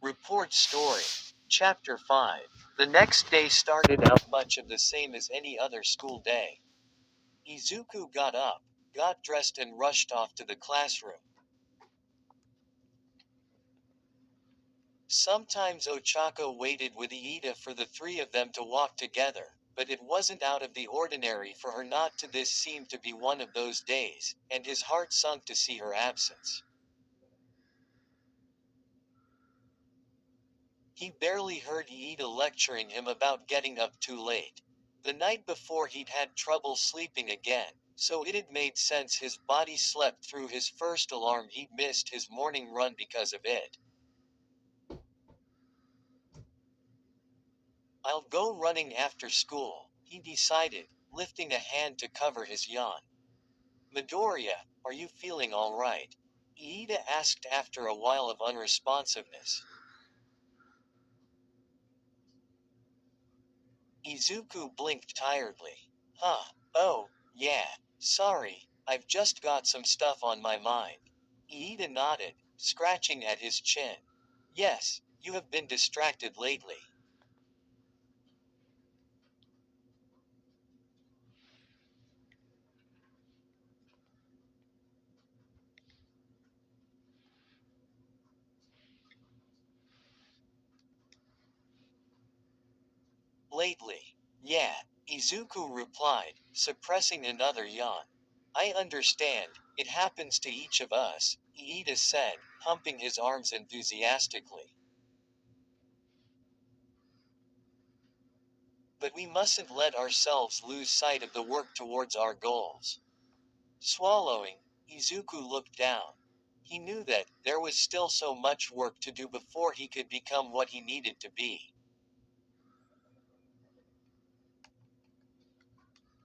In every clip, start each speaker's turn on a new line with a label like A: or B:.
A: Report Story. Chapter 5. The next day started out much of the same as any other school day. Izuku got up, got dressed, and rushed off to the classroom. Sometimes Ochako waited with Iida for the three of them to walk together, but it wasn't out of the ordinary for her not to. This seemed to be one of those days, and his heart sunk to see her absence. He barely heard Iida lecturing him about getting up too late. The night before he'd had trouble sleeping again, so it'd made sense his body slept through his first alarm. He'd missed his morning run because of it. I'll go running after school, he decided, lifting a hand to cover his yawn. Midoriya, are you feeling all right? Iida asked after a while of unresponsiveness. Izuku blinked tiredly. Huh, oh, yeah, sorry, I've just got some stuff on my mind. Iida nodded, scratching at his chin. Yes, you have been distracted lately. Lately. Yeah, Izuku replied, suppressing another yawn. I understand, it happens to each of us, Iida said, pumping his arms enthusiastically. But we mustn't let ourselves lose sight of the work towards our goals. Swallowing, Izuku looked down. He knew that there was still so much work to do before he could become what he needed to be.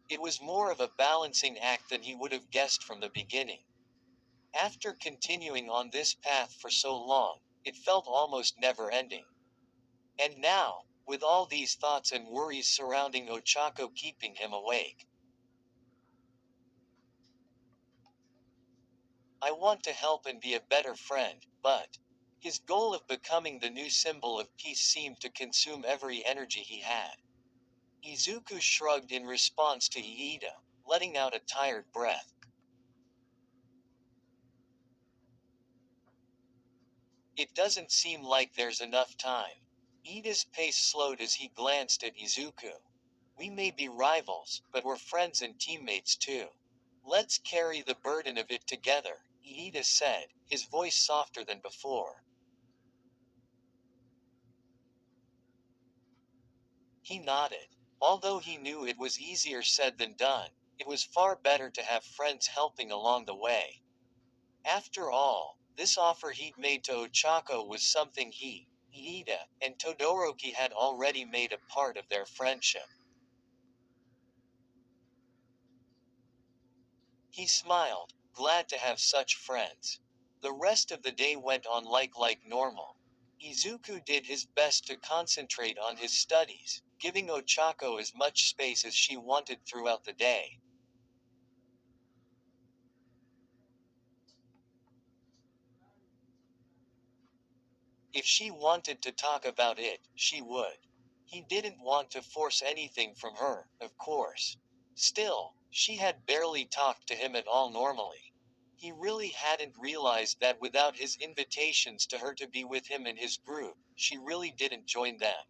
A: It was more of a balancing act than he would have guessed from the beginning. After continuing on this path for so long, it felt almost never ending. And now, with all these thoughts and worries surrounding Ochako keeping him awake, I want to help and be a better friend, but his goal of becoming the new symbol of peace seemed to consume every energy he had. Izuku shrugged in response to Iida, letting out a tired breath. It doesn't seem like there's enough time. Iida's pace slowed as he glanced at Izuku. We may be rivals, but we're friends and teammates too. Let's carry the burden of it together, Iida said, his voice softer than before. He nodded. Although he knew it was easier said than done, it was far better to have friends helping along the way. After all, this offer he'd made to Ochako was something he, Iida, and Todoroki had already made a part of their friendship. He smiled, glad to have such friends. The rest of the day went on like normal. Izuku did his best to concentrate on his studies, giving Ochako as much space as she wanted throughout the day. If she wanted to talk about it, she would. He didn't want to force anything from her, of course. Still, she had barely talked to him at all normally. He really hadn't realized that without his invitations to her to be with him and his group, she really didn't join them.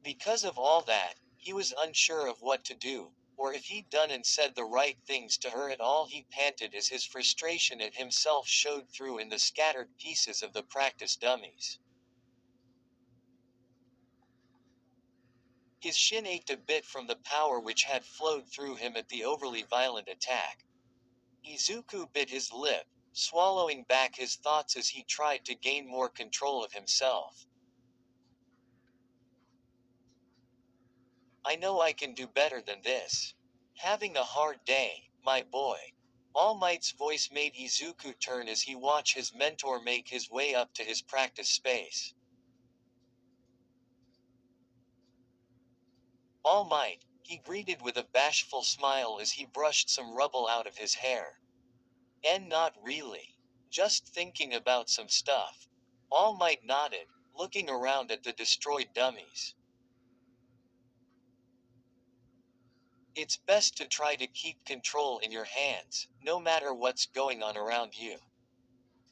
A: Because of all that, he was unsure of what to do, or if he'd done and said the right things to her at all. He panted as his frustration at himself showed through in the scattered pieces of the practice dummies. His shin ached a bit from the power which had flowed through him at the overly violent attack. Izuku bit his lip, swallowing back his thoughts as he tried to gain more control of himself. I know I can do better than this. Having a hard day, my boy. All Might's voice made Izuku turn as he watched his mentor make his way up to his practice space. All Might, he greeted with a bashful smile as he brushed some rubble out of his hair. And not really. Just thinking about some stuff. All Might nodded, looking around at the destroyed dummies. It's best to try to keep control in your hands, no matter what's going on around you.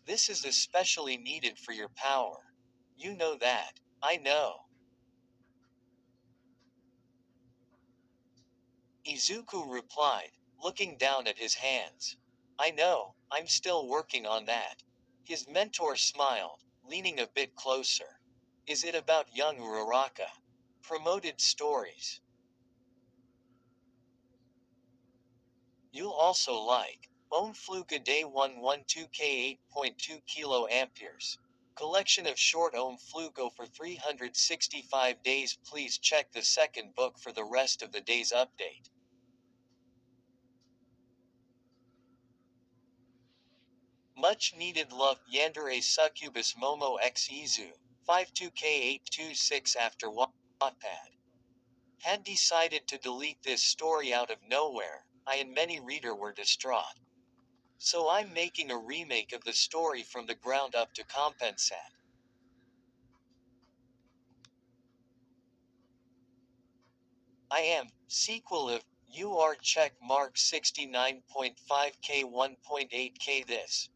A: This is especially needed for your power. You know that. I know. Izuku replied, looking down at his hands. I know, I'm still working on that. His mentor smiled, leaning a bit closer. Is it about young Uraraka? Promoted stories. You'll also like Ohmfluga Day 112K 8.2 kilo amperes. Collection of short Ohmflugo for 365 days. Please check the second book for the rest of the day's update. Much needed love Yandere Succubus Momo X Izu 52K826 after Wattpad had decided to delete this story out of nowhere. I and many reader were distraught. So I'm making a remake of the story from the ground up to compensate. I am sequel of UR check mark 69.5K 1.8K. This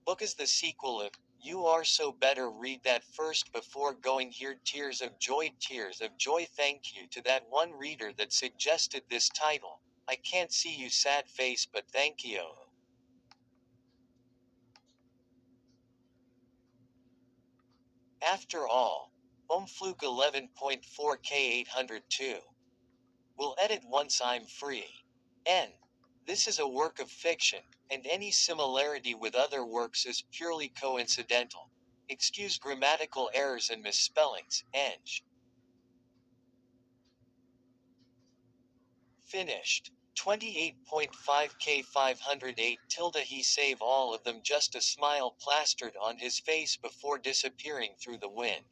A: book is the sequel of You Are So Better. Read that first before going here. Tears of joy. Thank you to that one reader that suggested this title. I can't see you sad face, but thank you. After all, Omfluke 11.4K 802. Will edit once I'm free. N. This is a work of fiction, and any similarity with other works is purely coincidental. Excuse grammatical errors and misspellings, Eng. Finished. 28.5K 508 tilde. He save all of them, just a smile plastered on his face before disappearing through the wind.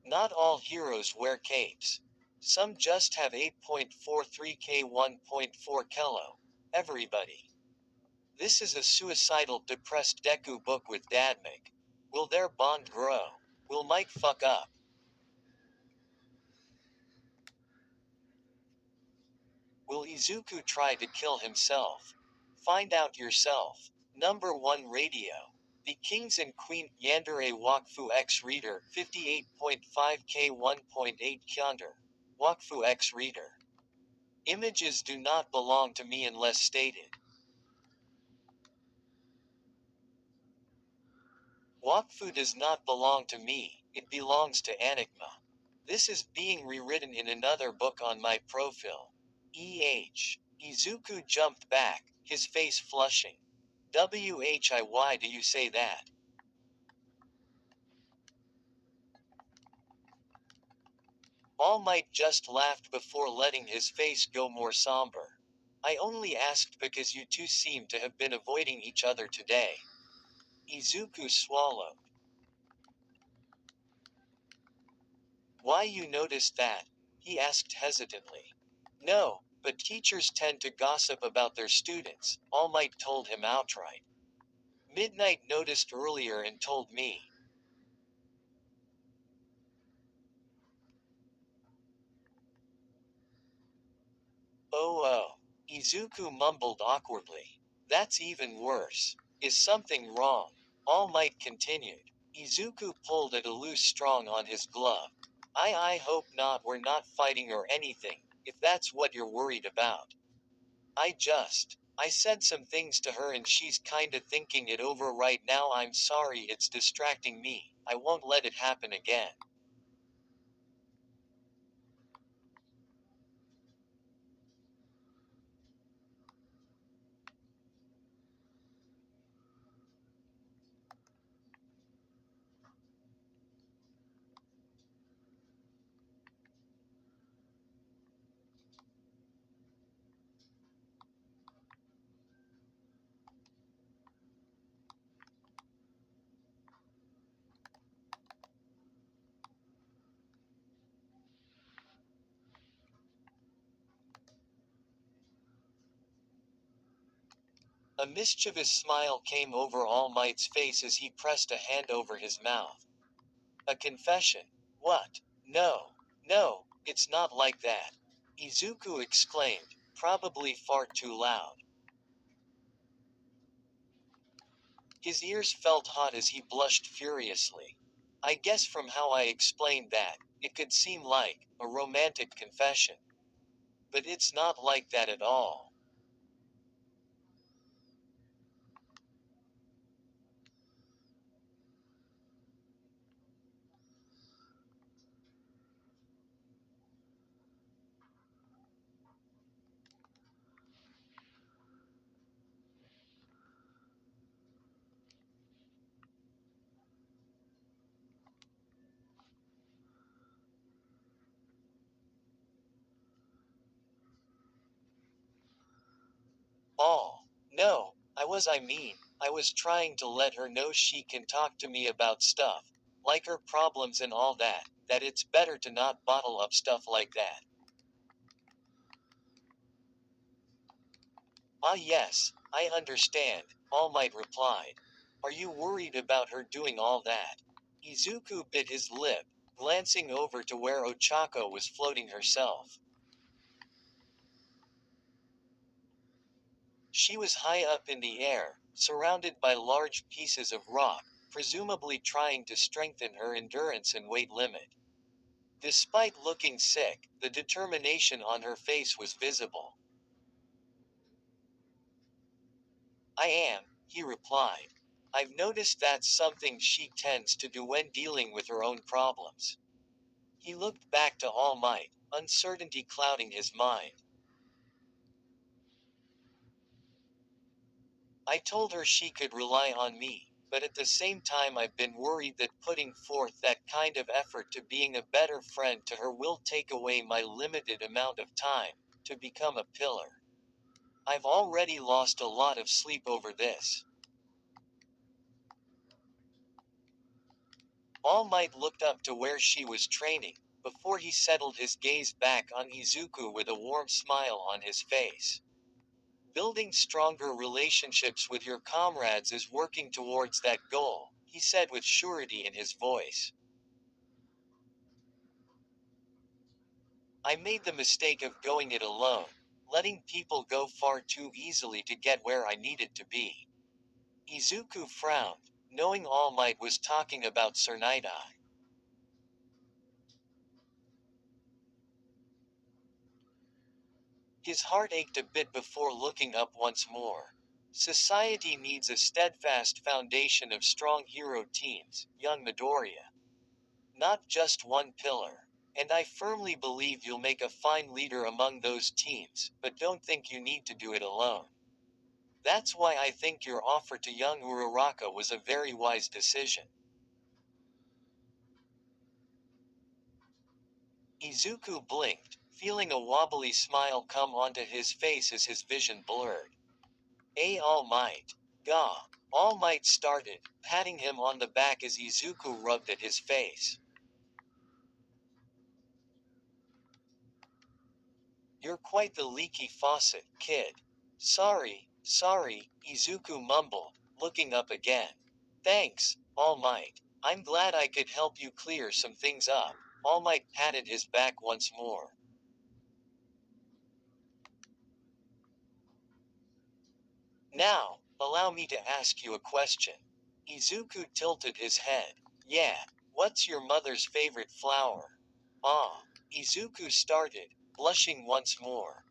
A: Not all heroes wear capes. Some just have 8.43K 1.4 kilo. Everybody. This is a suicidal, depressed Deku book with Dadmik. Will their bond grow? Will Mike fuck up? Will Izuku try to kill himself? Find out yourself. Number 1 Radio. The Kings and Queen Yandere Wakfu X Reader 58.5K 1.8 Kyonder. Wakfu X Reader. Images do not belong to me unless stated. Wakfu does not belong to me, it belongs to Enigma. This is being rewritten in another book on my profile. Izuku jumped back, his face flushing. Why do you say that? All Might just laughed before letting his face go more somber. I only asked because you two seem to have been avoiding each other today. Izuku swallowed. Why you noticed that? He asked hesitantly. No, but teachers tend to gossip about their students, All Might told him outright. Midnight noticed earlier and told me. Oh. Izuku mumbled awkwardly. That's even worse. Is something wrong? All Might continued. Izuku pulled at a loose strong on his glove. I hope not. We're not fighting or anything, if that's what you're worried about. I said some things to her and she's kinda thinking it over right now. I'm sorry, it's distracting me. I won't let it happen again. A mischievous smile came over All Might's face as he pressed a hand over his mouth. A confession. What? No. No, it's not like that. Izuku exclaimed, probably far too loud. His ears felt hot as he blushed furiously. I guess from how I explained that, it could seem like a romantic confession. But it's not like that at all. Oh, no, I was trying to let her know she can talk to me about stuff, like her problems and all that, that it's better to not bottle up stuff like that. Ah, yes, I understand, All Might replied. Are you worried about her doing all that? Izuku bit his lip, glancing over to where Ochako was floating herself. She was high up in the air, surrounded by large pieces of rock, presumably trying to strengthen her endurance and weight limit. Despite looking sick, the determination on her face was visible. I am, he replied. I've noticed that's something she tends to do when dealing with her own problems. He looked back to All Might, uncertainty clouding his mind. I told her she could rely on me, but at the same time I've been worried that putting forth that kind of effort to being a better friend to her will take away my limited amount of time to become a pillar. I've already lost a lot of sleep over this. All Might looked up to where she was training, before he settled his gaze back on Izuku with a warm smile on his face. Building stronger relationships with your comrades is working towards that goal, he said with surety in his voice. I made the mistake of going it alone, letting people go far too easily to get where I needed to be. Izuku frowned, knowing All Might was talking about Tsunade. His heart ached a bit before looking up once more. Society needs a steadfast foundation of strong hero teams, young Midoriya. Not just one pillar. And I firmly believe you'll make a fine leader among those teams, but don't think you need to do it alone. That's why I think your offer to young Uraraka was a very wise decision. Izuku blinked, feeling a wobbly smile come onto his face as his vision blurred. All Might. Gah. All Might started, patting him on the back as Izuku rubbed at his face. You're quite the leaky faucet, kid. Sorry, Izuku mumbled, looking up again. Thanks, All Might. I'm glad I could help you clear some things up. All Might patted his back once more. Now, allow me to ask you a question. Izuku tilted his head. Yeah, what's your mother's favorite flower? Ah, Izuku started, blushing once more.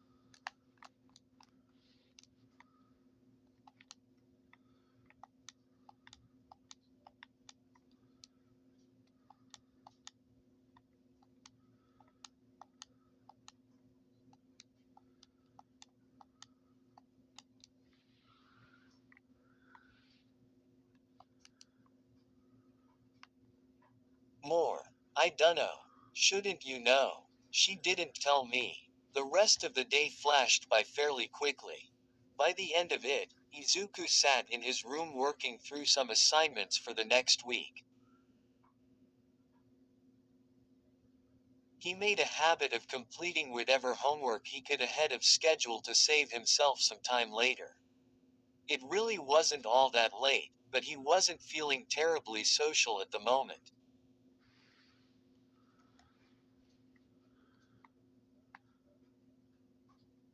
A: More. I dunno. Shouldn't you know? She didn't tell me. The rest of the day flashed by fairly quickly. By the end of it, Izuku sat in his room working through some assignments for the next week. He made a habit of completing whatever homework he could ahead of schedule to save himself some time later. It really wasn't all that late, but he wasn't feeling terribly social at the moment.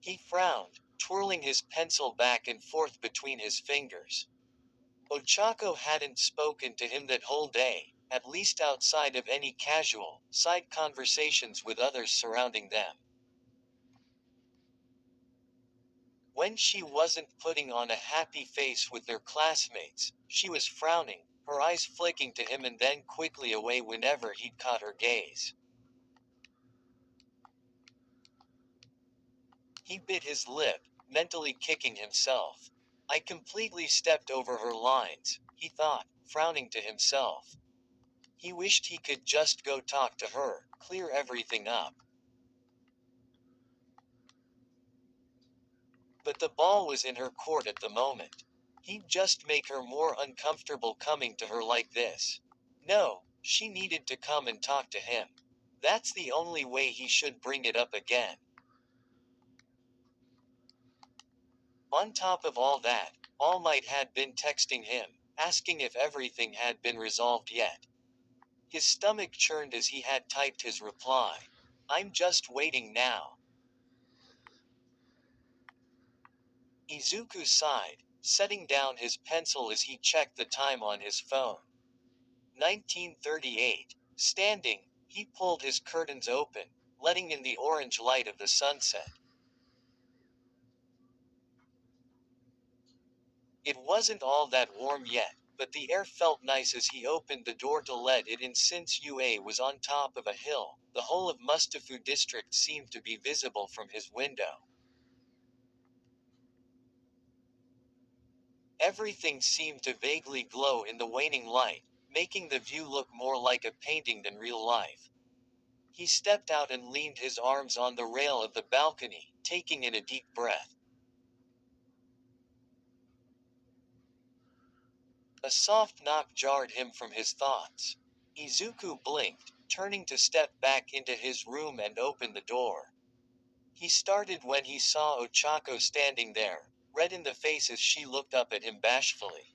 A: He frowned, twirling his pencil back and forth between his fingers. Ochako hadn't spoken to him that whole day, at least outside of any casual, side conversations with others surrounding them. When she wasn't putting on a happy face with their classmates, she was frowning, her eyes flicking to him and then quickly away whenever he'd caught her gaze. He bit his lip, mentally kicking himself. I completely stepped over her lines, he thought, frowning to himself. He wished he could just go talk to her, clear everything up. But the ball was in her court at the moment. He'd just make her more uncomfortable coming to her like this. No, she needed to come and talk to him. That's the only way he should bring it up again. On top of all that, All Might had been texting him, asking if everything had been resolved yet. His stomach churned as he had typed his reply. I'm just waiting now. Izuku sighed, setting down his pencil as he checked the time on his phone. 1938. Standing, he pulled his curtains open, letting in the orange light of the sunset. It wasn't all that warm yet, but the air felt nice as he opened the door to let it in since UA was on top of a hill. The whole of Mustafu district seemed to be visible from his window. Everything seemed to vaguely glow in the waning light, making the view look more like a painting than real life. He stepped out and leaned his arms on the rail of the balcony, taking in a deep breath. A soft knock jarred him from his thoughts. Izuku blinked, turning to step back into his room and open the door. He started when he saw Ochako standing there, red in the face as she looked up at him bashfully.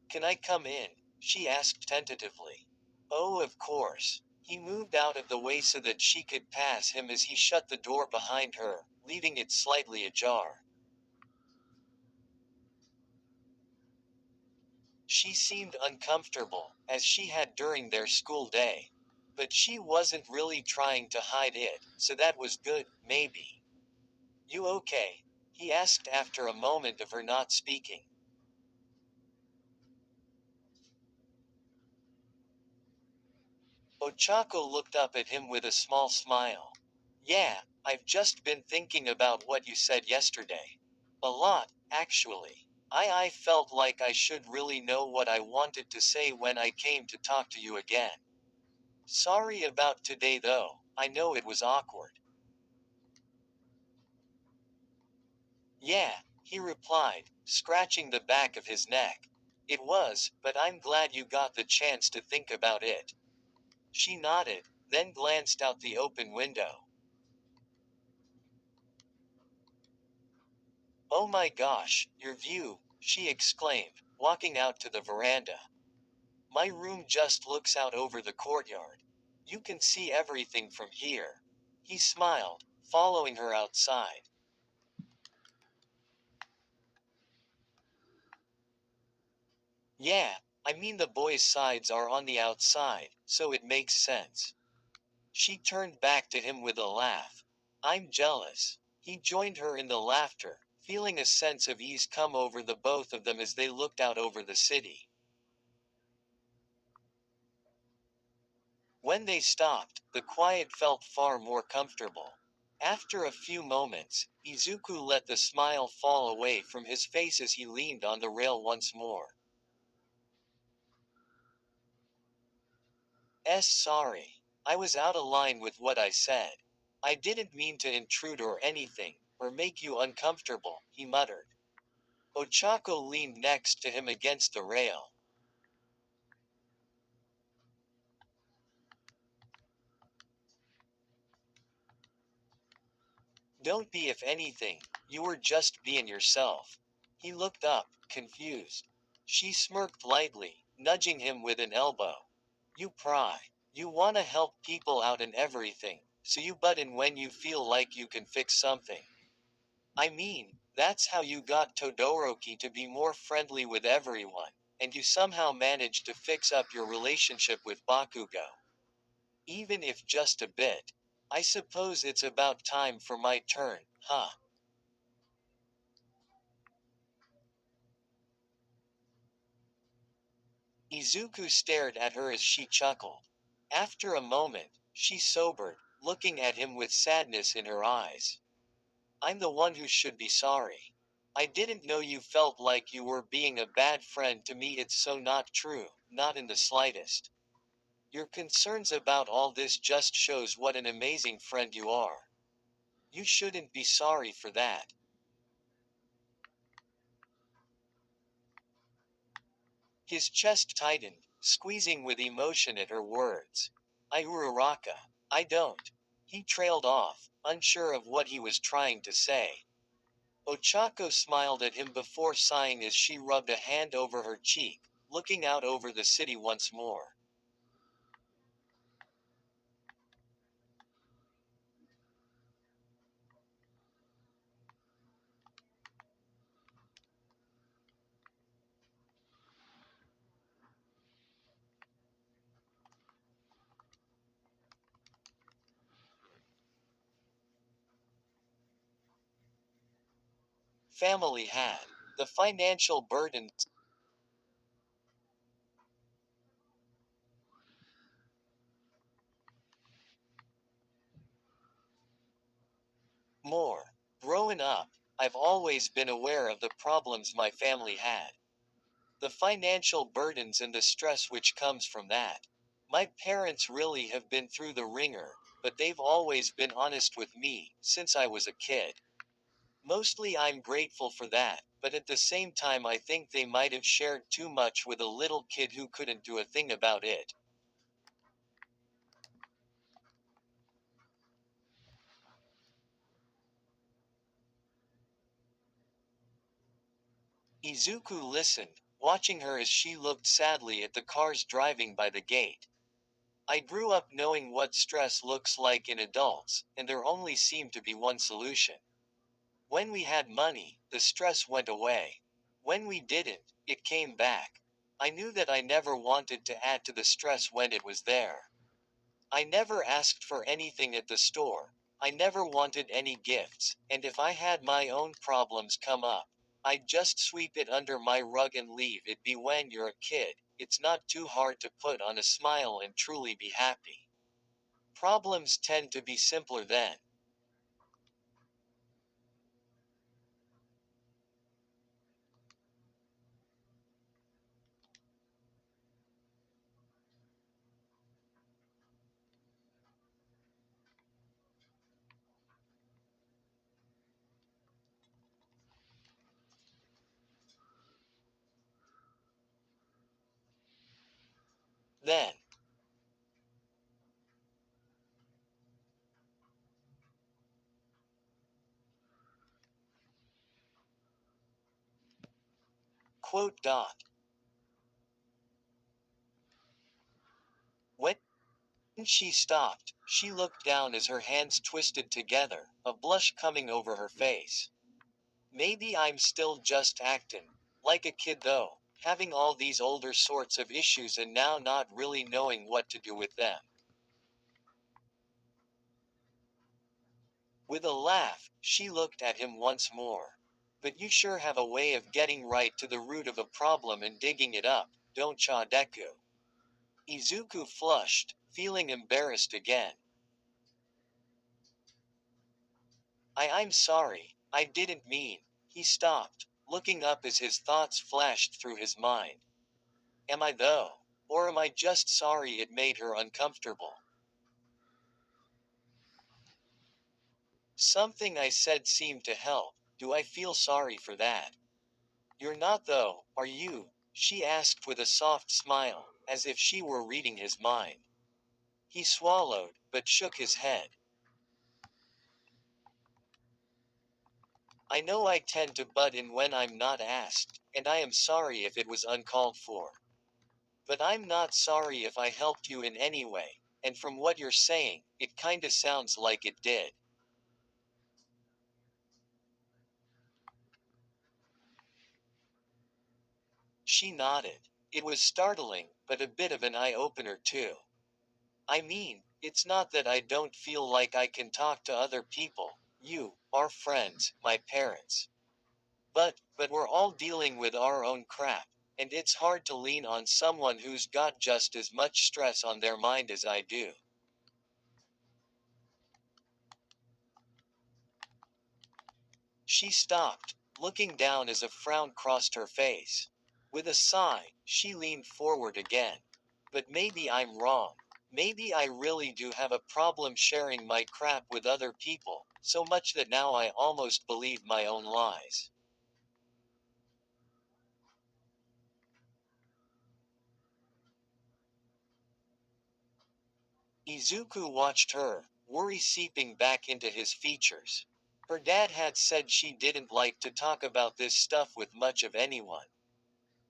A: Can I come in? She asked tentatively. Oh, of course. He moved out of the way so that she could pass him as he shut the door behind her, leaving it slightly ajar. She seemed uncomfortable, as she had during their school day. But she wasn't really trying to hide it, so that was good, maybe. You okay? He asked after a moment of her not speaking. Ochako looked up at him with a small smile. Yeah, I've just been thinking about what you said yesterday. A lot, actually. I felt like I should really know what I wanted to say when I came to talk to you again. Sorry about today though, I know it was awkward. Yeah, he replied, scratching the back of his neck. It was, but I'm glad you got the chance to think about it. She nodded, then glanced out the open window. Oh my gosh, your view, she exclaimed, walking out to the veranda. My room just looks out over the courtyard. You can see everything from here. He smiled, following her outside. Yeah, I mean the boys' sides are on the outside, so it makes sense. She turned back to him with a laugh. I'm jealous. He joined her in the laughter, feeling a sense of ease come over the both of them as they looked out over the city. When they stopped, the quiet felt far more comfortable. After a few moments, Izuku let the smile fall away from his face as he leaned on the rail once more. Sorry. I was out of line with what I said. I didn't mean to intrude or anything, or make you uncomfortable, he muttered. Ochako leaned next to him against the rail. Don't be if anything, you were just being yourself. He looked up, confused. She smirked lightly, nudging him with an elbow. You pry. You wanna help people out and everything, so you butt in when you feel like you can fix something. I mean, that's how you got Todoroki to be more friendly with everyone, and you somehow managed to fix up your relationship with Bakugo. Even if just a bit. I suppose it's about time for my turn, huh? Izuku stared at her as she chuckled. After a moment, she sobered, looking at him with sadness in her eyes. I'm the one who should be sorry. I didn't know you felt like you were being a bad friend to me. It's so not true, not in the slightest. Your concerns about all this just shows what an amazing friend you are. You shouldn't be sorry for that. His chest tightened, squeezing with emotion at her words. Uraraka. I don't. He trailed off, unsure of what he was trying to say. Ochako smiled at him before sighing as she rubbed a hand over her cheek, looking out over the city once more. Family had. The financial burden more. Growing up, I've always been aware of the problems my family had. The financial burdens and the stress which comes from that. My parents really have been through the ringer, but they've always been honest with me since I was a kid. Mostly I'm grateful for that, but at the same time I think they might have shared too much with a little kid who couldn't do a thing about it. Izuku listened, watching her as she looked sadly at the cars driving by the gate. I grew up knowing what stress looks like in adults, and there only seemed to be one solution. When we had money, the stress went away. When we didn't, it came back. I knew that I never wanted to add to the stress when it was there. I never asked for anything at the store. I never wanted any gifts, and if I had my own problems come up, I'd just sweep it under my rug and leave it be. When you're a kid, it's not too hard to put on a smile and truly be happy. Problems tend to be simpler then. Then, quote dot. When she stopped, she looked down as her hands twisted together, a blush coming over her face. Maybe I'm still just acting like a kid though, having all these older sorts of issues and now not really knowing what to do with them. With a laugh, she looked at him once more. But you sure have a way of getting right to the root of a problem and digging it up, don't cha Deku? Izuku flushed, feeling embarrassed again. I'm sorry, I didn't mean. He stopped, looking up as his thoughts flashed through his mind. Am I though? Or am I just sorry it made her uncomfortable? Something I said seemed to help. Do I feel sorry for that? You're not though, are you? She asked with a soft smile, as if she were reading his mind. He swallowed, but shook his head. I know I tend to butt in when I'm not asked, and I am sorry if it was uncalled for. But I'm not sorry if I helped you in any way, and from what you're saying, it kinda sounds like it did. She nodded. It was startling, but a bit of an eye-opener too. I mean, it's not that I don't feel like I can talk to other people, you, our friends, my parents. But we're all dealing with our own crap, and it's hard to lean on someone who's got just as much stress on their mind as I do. She stopped, looking down as a frown crossed her face. With a sigh, she leaned forward again. But maybe I'm wrong. Maybe I really do have a problem sharing my crap with other people, so much that now I almost believe my own lies. Izuku watched her, worry seeping back into his features. Her dad had said she didn't like to talk about this stuff with much of anyone.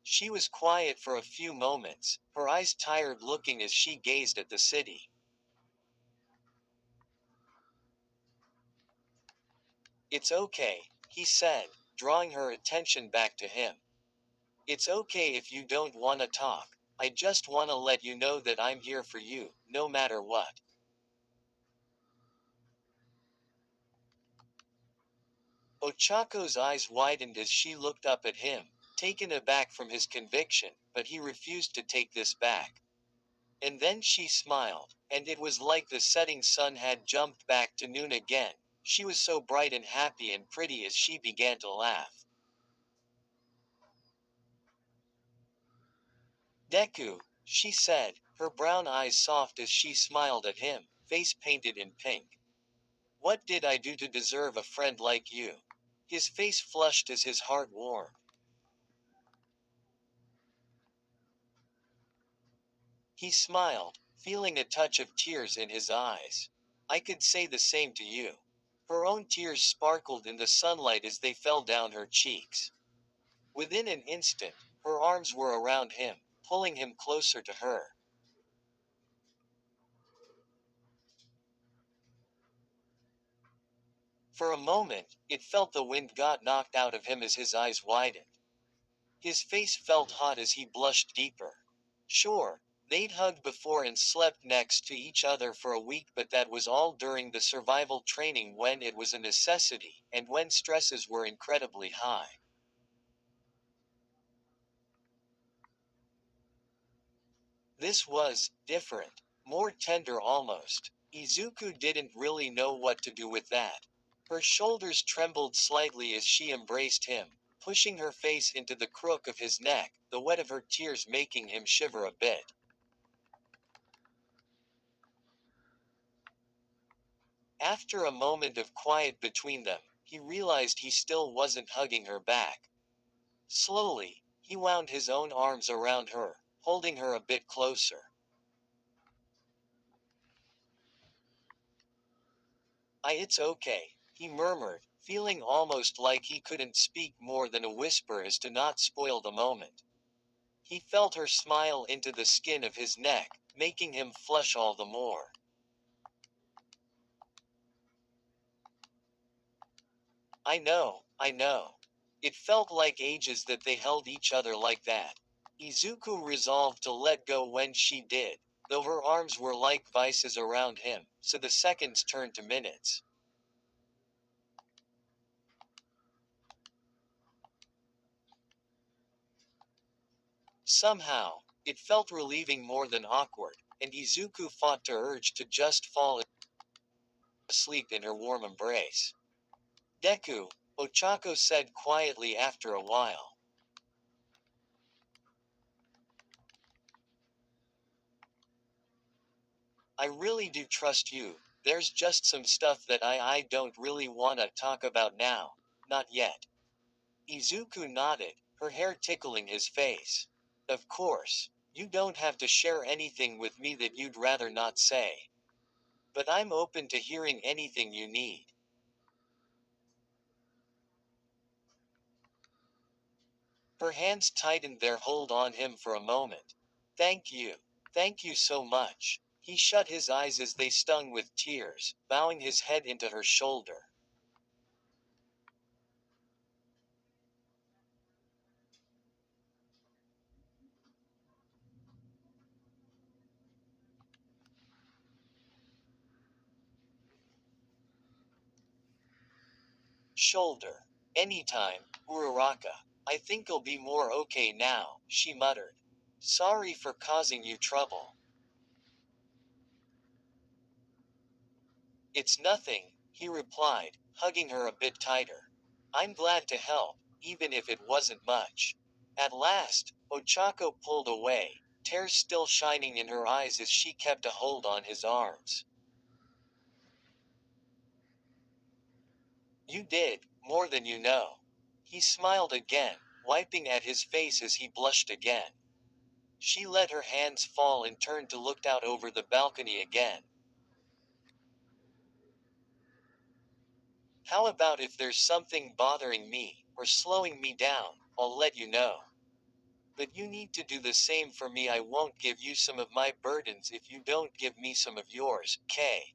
A: She was quiet for a few moments, her eyes tired looking as she gazed at the city. It's okay, he said, drawing her attention back to him. It's okay if you don't want to talk. I just want to let you know that I'm here for you, no matter what. Ochako's eyes widened as she looked up at him, taken aback from his conviction, but he refused to take this back. And then she smiled, and it was like the setting sun had jumped back to noon again. She was so bright and happy and pretty as she began to laugh. Deku, she said, her brown eyes soft as she smiled at him, face painted in pink. What did I do to deserve a friend like you? His face flushed as his heart warmed. He smiled, feeling a touch of tears in his eyes. I could say the same to you. Her own tears sparkled in the sunlight as they fell down her cheeks. Within an instant, her arms were around him, pulling him closer to her. For a moment, it felt the wind got knocked out of him as his eyes widened. His face felt hot as he blushed deeper. Sure, they'd hugged before and slept next to each other for a week, but that was all during the survival training when it was a necessity, and when stresses were incredibly high. This was different, more tender almost. Izuku didn't really know what to do with that. Her shoulders trembled slightly as she embraced him, pushing her face into the crook of his neck, the wet of her tears making him shiver a bit. After a moment of quiet between them, he realized he still wasn't hugging her back. Slowly, he wound his own arms around her, holding her a bit closer. It's okay, he murmured, feeling almost like he couldn't speak more than a whisper as to not spoil the moment. He felt her smile into the skin of his neck, making him flush all the more. I know. It felt like ages that they held each other like that. Izuku resolved to let go when she did, though her arms were like vices around him, so the seconds turned to minutes. Somehow, it felt relieving more than awkward, and Izuku fought to urge to just fall asleep in her warm embrace. Deku, Ochako said quietly after a while. I really do trust you. There's just some stuff that I don't really wanna talk about now. Not yet. Izuku nodded, her hair tickling his face. Of course. You don't have to share anything with me that you'd rather not say. But I'm open to hearing anything you need. Her hands tightened their hold on him for a moment. Thank you. Thank you so much. He shut his eyes as they stung with tears, bowing his head into her shoulder. Shoulder. Anytime, Uraraka. I think I'll be more okay now, she muttered. Sorry for causing you trouble. It's nothing, he replied, hugging her a bit tighter. I'm glad to help, even if it wasn't much. At last, Ochako pulled away, tears still shining in her eyes as she kept a hold on his arms. You did, more than you know. He smiled again, wiping at his face as he blushed again. She let her hands fall and turned to look out over the balcony again. How about if there's something bothering me, or slowing me down, I'll let you know. But you need to do the same for me. I won't give you some of my burdens if you don't give me some of yours, Kay.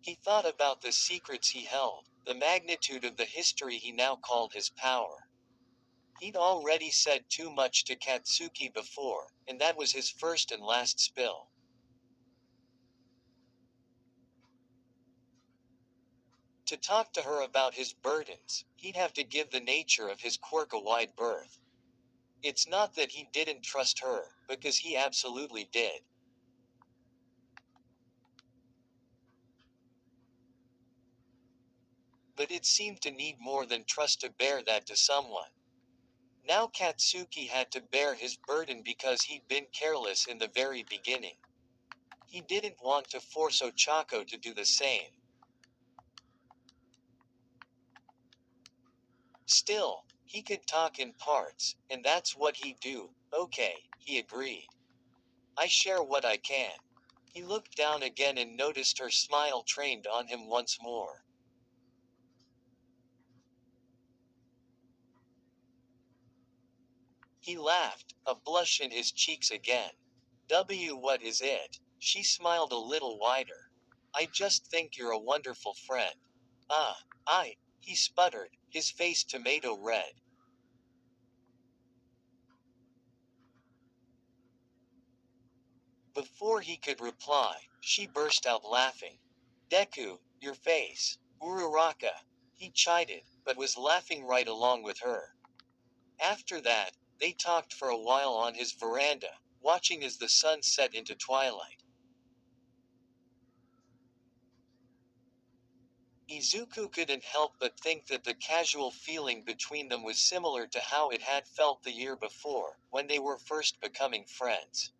A: He thought about the secrets he held, the magnitude of the history he now called his power. He'd already said too much to Katsuki before, and that was his first and last spill. To talk to her about his burdens, he'd have to give the nature of his quirk a wide berth. It's not that he didn't trust her, because he absolutely did. But it seemed to need more than trust to bear that to someone. Now Katsuki had to bear his burden because he'd been careless in the very beginning. He didn't want to force Ochako to do the same. Still, he could talk in parts, and that's what he'd do. Okay, he agreed. I share what I can. He looked down again and noticed her smile trained on him once more. He laughed, a blush in his cheeks again. What is it? She smiled a little wider. I just think you're a wonderful friend. He sputtered, his face tomato red. Before he could reply, she burst out laughing. Deku, your face. Uraraka. He chided, but was laughing right along with her. After that, they talked for a while on his veranda, watching as the sun set into twilight. Izuku couldn't help but think that the casual feeling between them was similar to how it had felt the year before, when they were first becoming friends.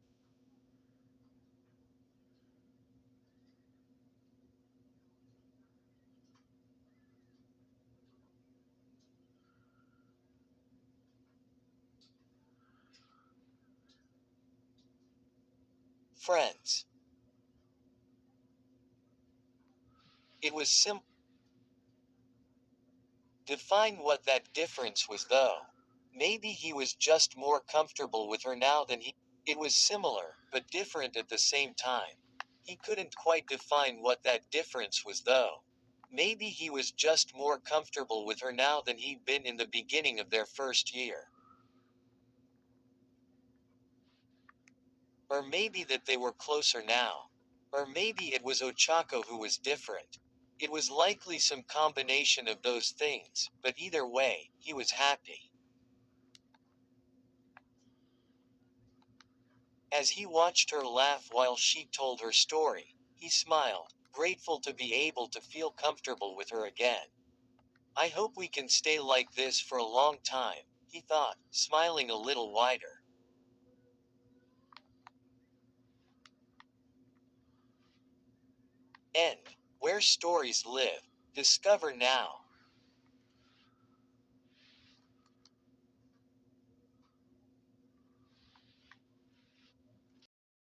A: Friends. It was simple. Define what that difference was, though. Maybe he was just more comfortable with her now than he. It was similar, but different at the same time. He couldn't quite define what that difference was, though. Maybe he was just more comfortable with her now than he'd been in the beginning of their first year. Or maybe that they were closer now. Or maybe it was Ochako who was different. It was likely some combination of those things, but either way, he was happy. As he watched her laugh while she told her story, he smiled, grateful to be able to feel comfortable with her again. I hope we can stay like this for a long time, he thought, smiling a little wider. End. Where stories live. Discover now.